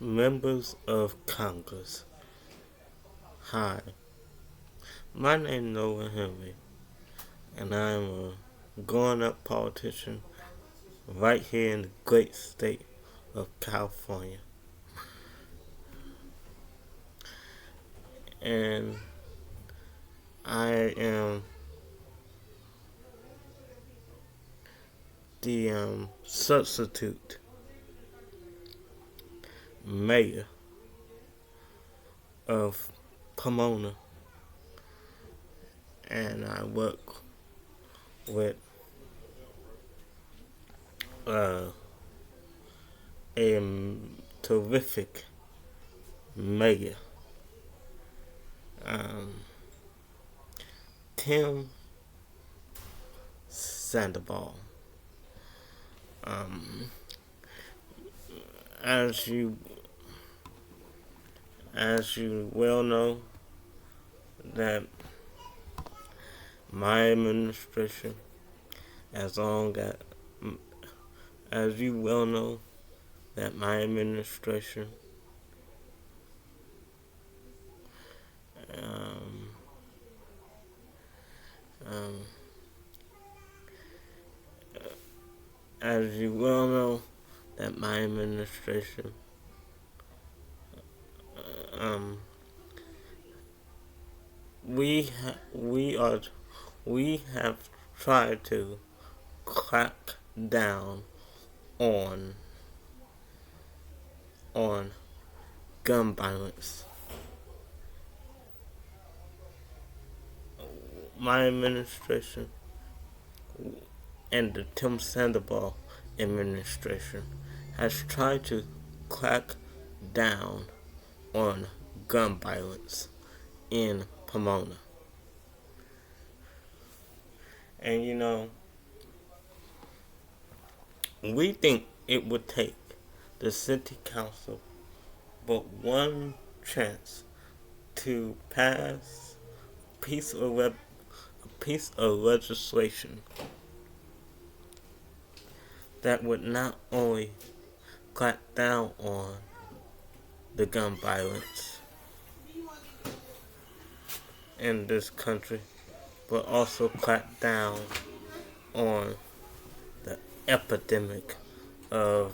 Members of Congress. Hi, my name is Noah Henry, and I'm a grown-up politician right here in the great state of California. And I am the substitute mayor of Pomona, and I work with a terrific mayor, um, Tim Sandoval. Um, as you well know, that my administration, as long as you well know, that my administration um, um, as you well know, that my administration um, we have tried to crack down on gun violence. My administration and the Tim Sandoval administration has tried to crack down on gun violence in Pomona. And we think it would take the city council but one chance to pass a piece of legislation that would not only crack down on the gun violence in this country, but also crack down on the epidemic of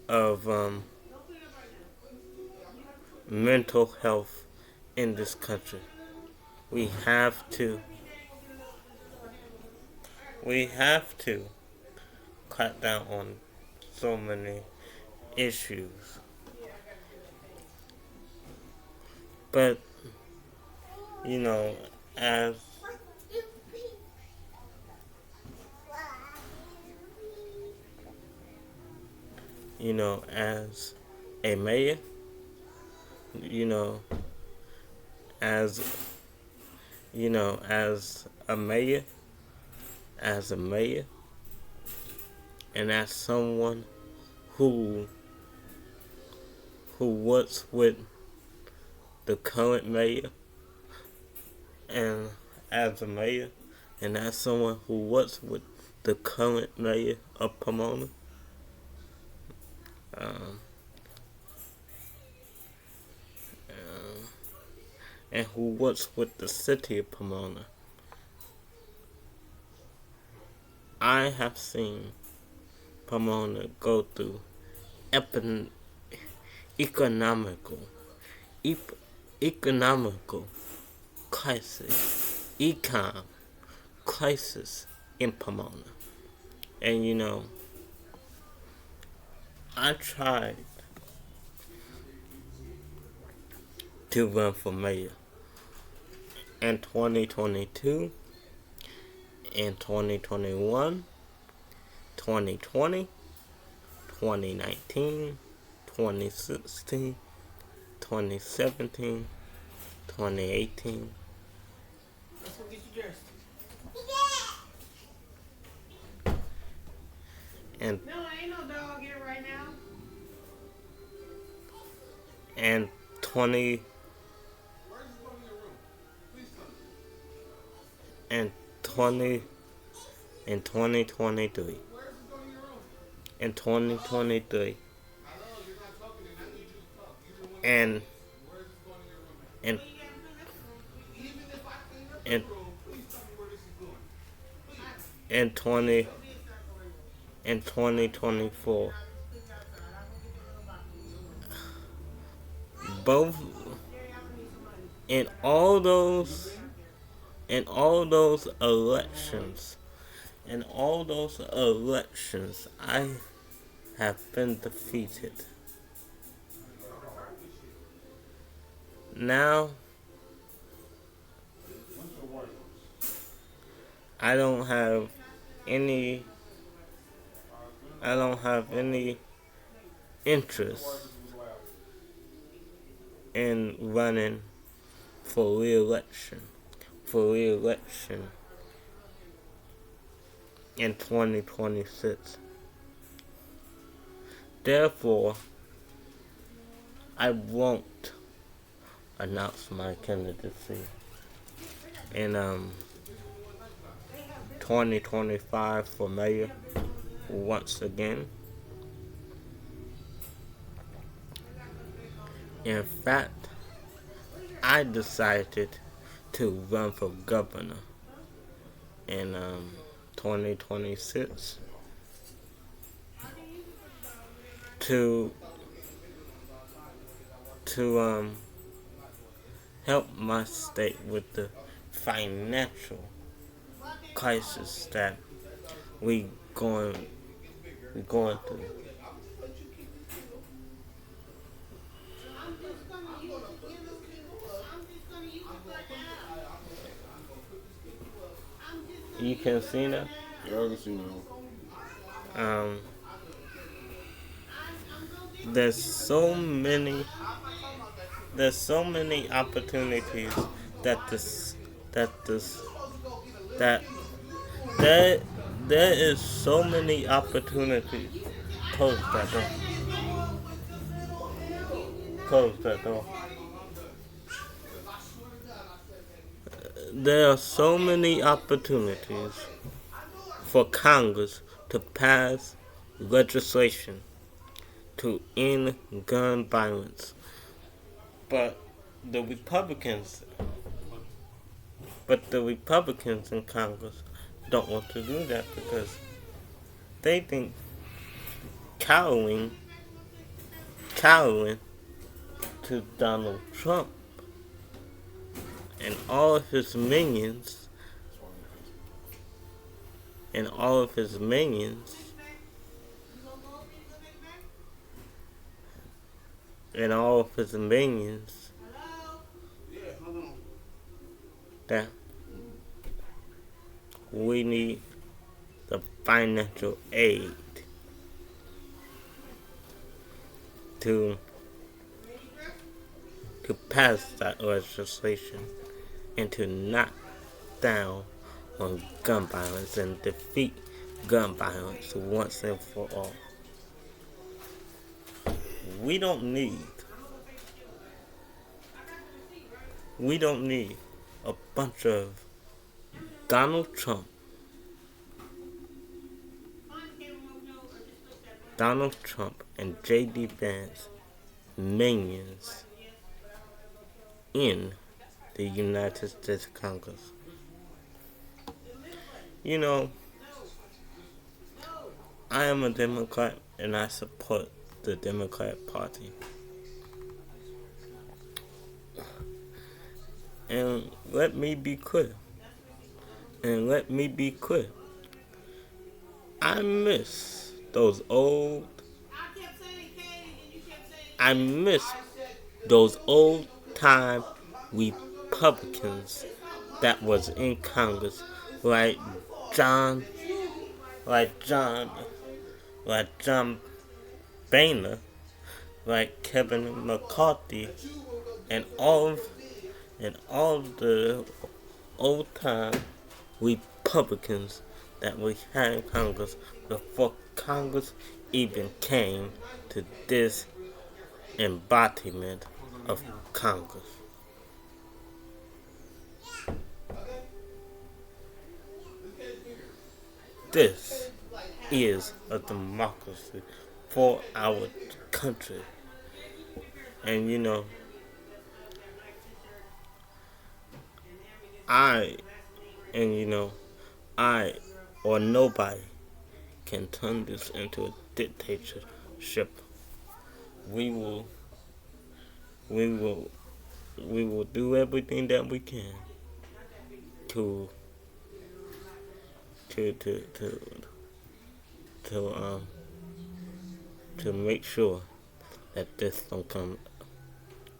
of mental health in this country. We have to cut down on so many issues. But as as a mayor, as as a mayor, and as someone who works with the current mayor, and as a mayor, and as someone who works with the current mayor of Pomona, and who works with the city of Pomona, I have seen Pomona go through economical crisis, crisis in Pomona. And I tried to run for mayor in 2022, in 2021, 2020, 2019, 2016, 2017, 2018. Let's go get you dressed. And no, ain't no dog here right now. And 20 20 in 2023. In 2023. And in in in 20 in 2024. Both in all those in all those elections in all those elections I have been defeated. Now I don't have any I don't have any interest in running for re-election in 2026. Therefore, I won't announce my candidacy in 2025 for mayor once again. In fact, I decided to run for governor in 2026 to help my state with the financial crisis that we going through. You can see that. Yeah, I can see now. There's so many opportunities that this that this that there there is so many opportunities. Close that door. Close that door. There are so many opportunities for Congress to pass legislation to end gun violence. But the Republicans in Congress don't want to do that because they think cowering to Donald Trump and all of his minions and all of his minions and all of his minions that we need the financial aid to pass that legislation and to knock down on gun violence and defeat gun violence once and for all. We don't need a bunch of Donald Trump and J.D. Vance minions in the United States Congress. You know, I am a Democrat and I support the Democrat Party. And let me be clear. I miss those old time Republicans that was in Congress, like John Boehner, like Kevin McCarthy, and all of the old time Republicans that we had in Congress before Congress even came to this embodiment of Congress. this is a democracy for our country. And I, and I or nobody can turn this into a dictatorship. We will, we will, we will do everything that we can to, to, to, to, to, to make sure that this don't come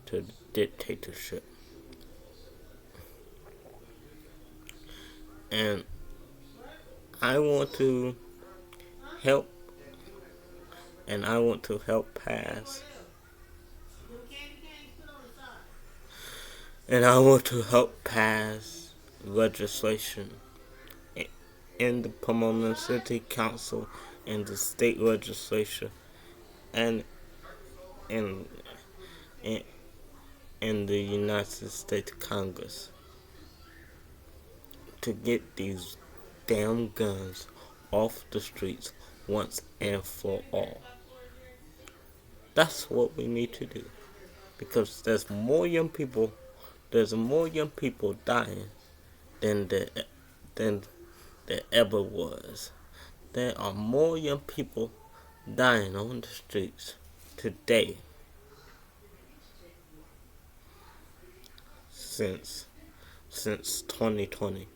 to dictatorship. And I want to help, and I want to help pass, and I want to help pass legislation in the Pomona City Council and the state legislature and in in, in the United States Congress to get these damn guns off the streets once and for all. That's what we need to do because there's more young people dying than than there ever was. There are more young people dying on the streets today since 2020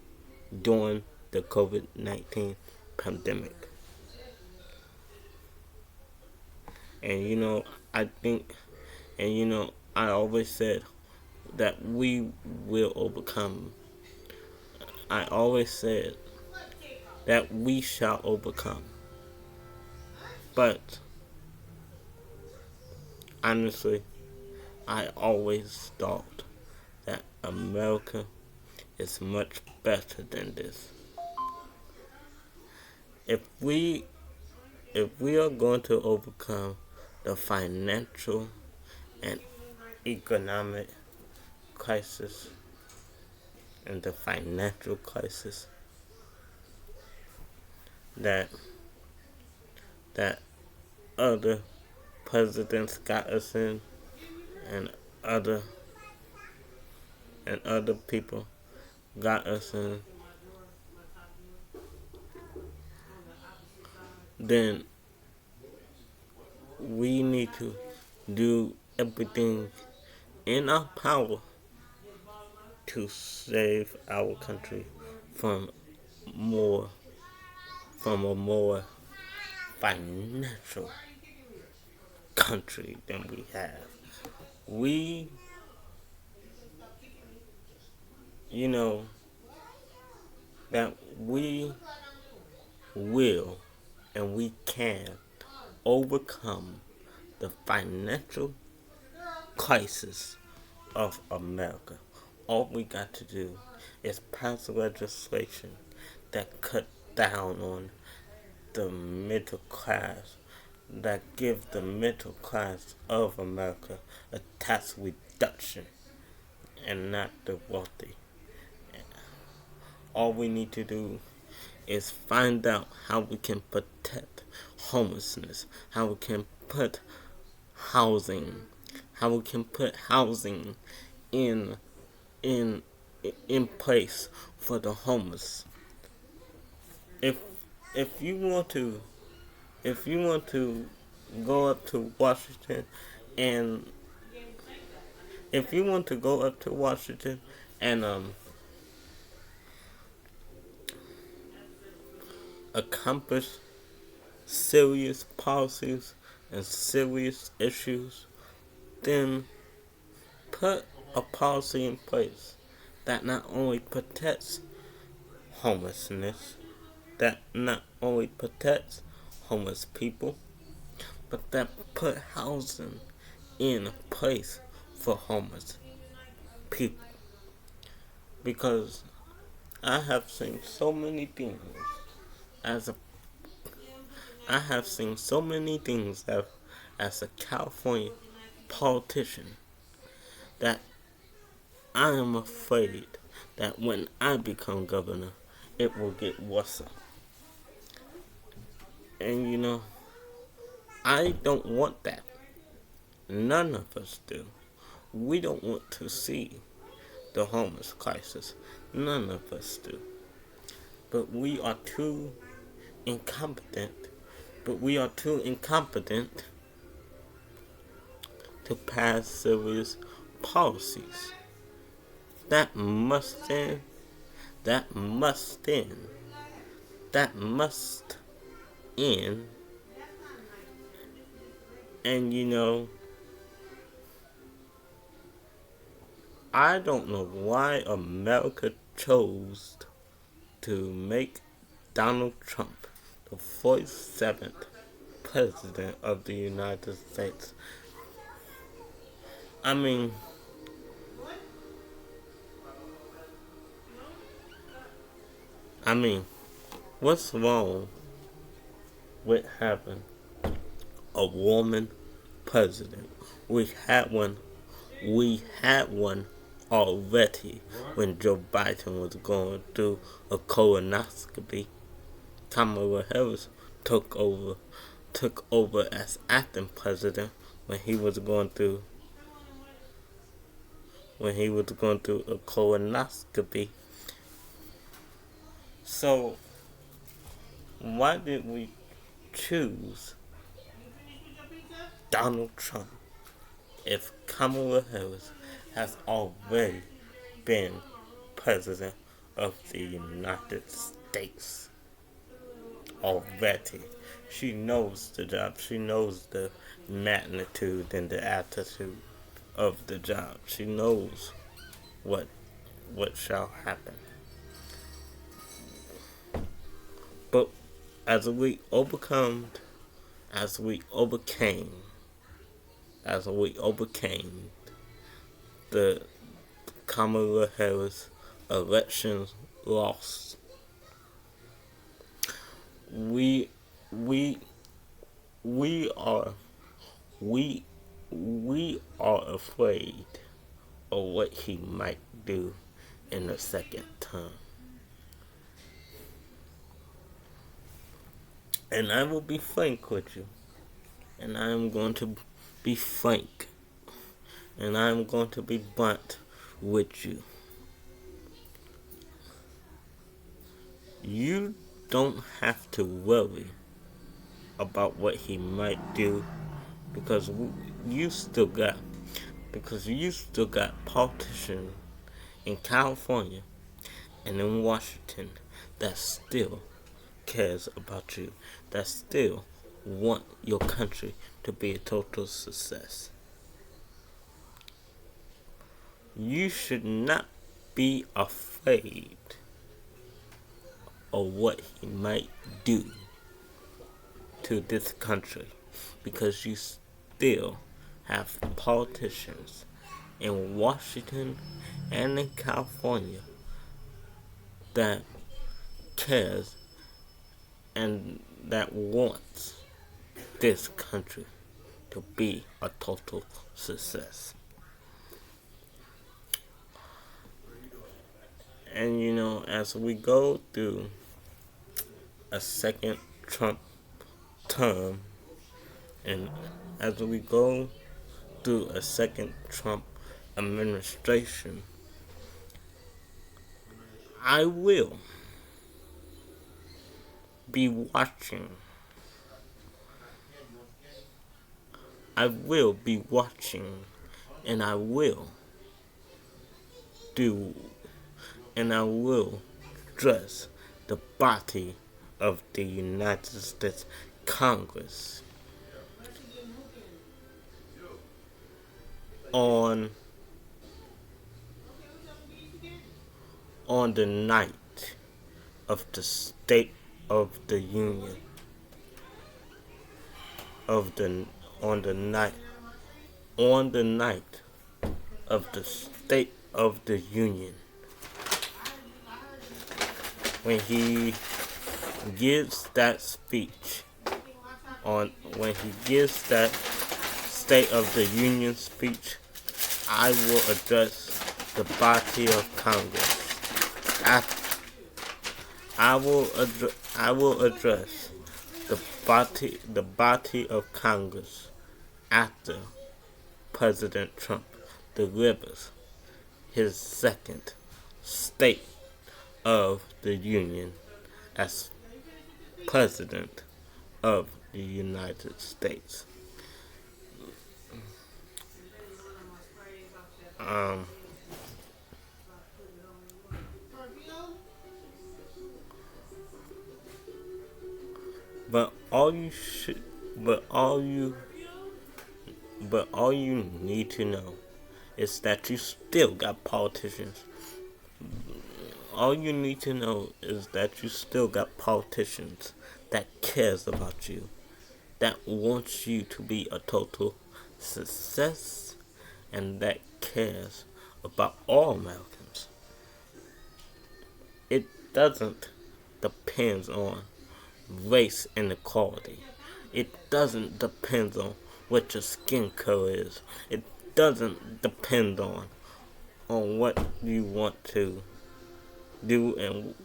during the COVID-19 pandemic. And I think, and I always said that we will overcome. I always said that we shall overcome. But honestly, I always thought that America is much better than this. If we are going to overcome the financial and economic crisis and the financial crisis that other presidents got us in and other people got us in, then we need to do everything in our power to save our country from a more financial country than we have. We, that we will and we can overcome the financial crisis of America. All we got to do is pass legislation that cut down on the middle class, that gives the middle class of America a tax reduction and not the wealthy. All we need to do is find out how we can protect homelessness, how we can put housing, in in place for the homeless. If if you want to go up to Washington and if you want to go up to Washington and accomplish serious policies and serious issues, then put a policy in place that not only protects homelessness, that not only protects homeless people, but that put housing in place for homeless people. Because I have seen so many things as a I have seen so many things as a California politician that I am afraid that when I become governor, it will get worse. And I don't want that. None of us do. We don't want to see the homeless crisis. None of us do. But we are too incompetent. But we are too incompetent to pass serious policies. That must end. That must end. That must end. And I don't know why America chose to make Donald Trump the 47th president of the United States. I mean, what's wrong with having a woman president? We had one already when Joe Biden was going through a colonoscopy. Kamala Harris took over as acting president when he was going through a colonoscopy. So why did we choose Donald Trump if Kamala Harris has already been president of the United States already? She knows the job. She knows the magnitude and the attitude of the job. She knows what shall happen. But as we overcame the Kamala Harris election loss, we are afraid of what he might do in the second term. And I will be frank with you. And I am going to be frank. And I am going to be blunt with you. You don't have to worry about what he might do because you still got politicians in California and in Washington that still cares about you, that still want your country to be a total success. You should not be afraid of what he might do to this country because you still have politicians in Washington and in California that cares and that wants this country to be a total success. And as we go through a second Trump term, and as we go through a second Trump administration, I will be watching. And I will address the body of the United States Congress on the night of the State of the Union on the night of the State of the Union, when he gives that speech when he gives that State of the Union speech, I will address the body of Congress. I will address the body of Congress after President Trump delivers his second State of the Union as President of the United States. Um, but all you should, but all you need to know is that you still got politicians. All you need to know is that you still got politicians that cares about you, that wants you to be a total success, and that cares about all Americans. It doesn't depend on race inequality. It doesn't depend on what your skin color is. It doesn't depend on what you want to do and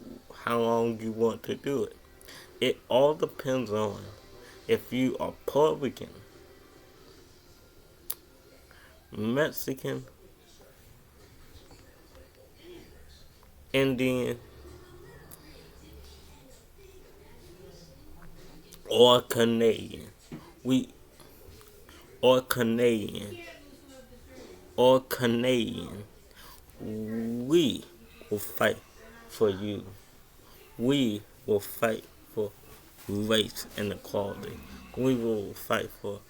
how long you want to do it. It all depends on if you are Puerto Rican, Mexican, Indian, or Canadian. We or Canadian or Canadian. We will fight for you. We will fight for race inequality. We will fight for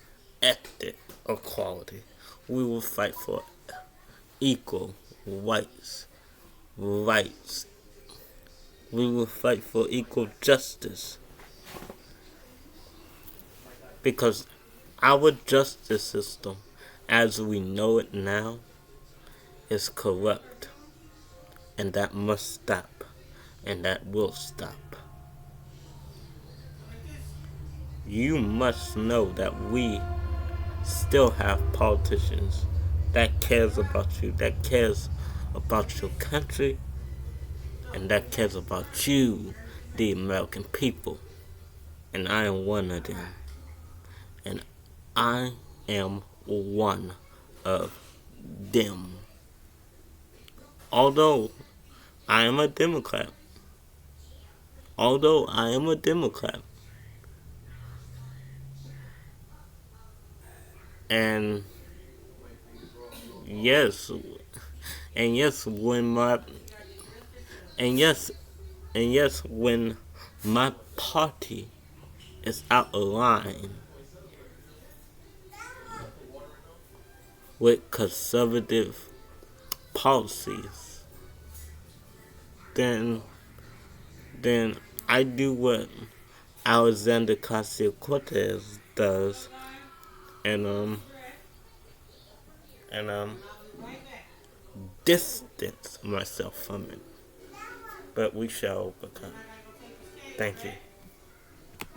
ethnic equality. We will fight for equal rights. Rights. We will fight for equal justice. Because our justice system, as we know it now, is corrupt. And that must stop. And that will stop. You must know that we still have politicians that cares about you, that cares about your country, and that cares about you, the American people. And I am one of them. And I am one of them. Although I am a Democrat. And yes, and yes, when my when my party is out of line with conservative policies, then I do what Alexander Ocasio-Cortez does, and distance myself from it. But we shall overcome. Thank you.